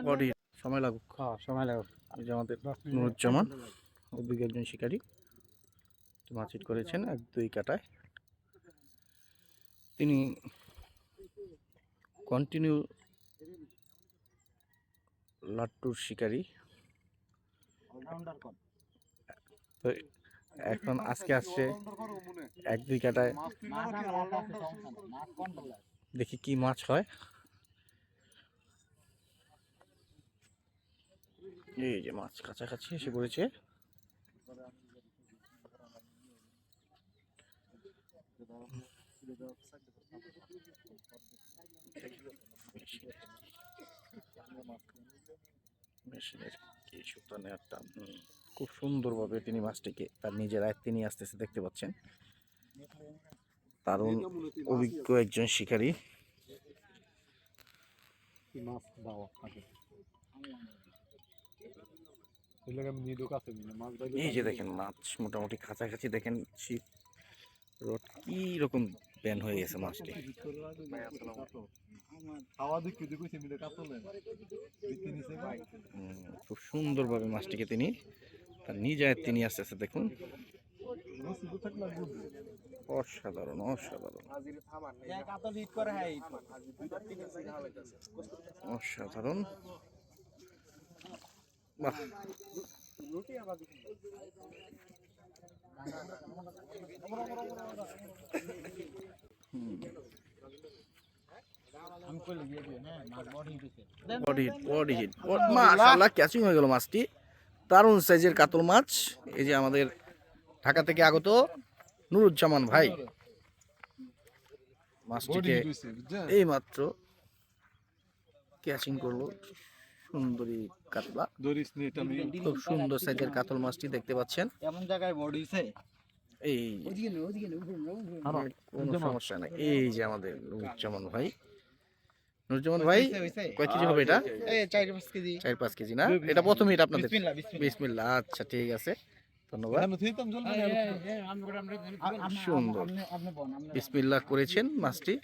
Body সময় লাগুক, সময় লাগুক। এই যে আমাদের নুরুজ্জামান, অভিজ্ঞ একজন শিকারী, মাছ হিট করেছেন 1-2 কাটায়। তিনি কন্টিনিউ লাট্টুর শিকারী। তো এখন আজকে আসছে 1-2 কাটায়, দেখি কি মাছ হয়। এই যে মাছ কাছাকাছি এসে পড়েছে। মেশিনের কি সুতানে একটা খুব সুন্দরভাবে তিনি মাছটিকে তার নিজের আয়ত্তে নিয়ে আসতেছে, দেখতে পাচ্ছেন। দারুণ অভিজ্ঞ একজন শিকারী। এই যে দেখেন মাছ মোটামুটি কাছাকাছি, দেখেন রড কি রকম ব্যান হয়ে গেছে মাছটি। খুব সুন্দরভাবে মাছটিকে তিনি তার নিজ আয়ত্তে নিয়ে আসতেছে, দেখুন। অসাধারণ অসাধারণ অসাধারণ। বাহ, মাশাআল্লাহ ক্যাচিং হয়ে গেল মাছটি। দারুণ সাইজের কাতল মাছ। এই যে আমাদের ঢাকা থেকে আগত নুরুজ্জামান ভাই মাছটিকে এই মাত্র ক্যাচিং করলো। সুন্দরী কাতলা, খুব সুন্দর সাইজের কাতল মাছটি দেখতে পাচ্ছেন। এমন জায়গায় বডিছে, এই কোনো সমস্যা নাই। এই যে আমাদের নুরুজ্জামান ভাই, নুরুজ্জামান ভাই কয় কেজি হবে এটা? 4-5 কেজি। 4-5 কেজি না? এটা প্রথমে এটা আপনাদের বিসমিল্লাহ। আচ্ছা ঠিক আছে, ধন্যবাদ। সুন্দর বিসমিল্লাহ করেছেন মাছটি।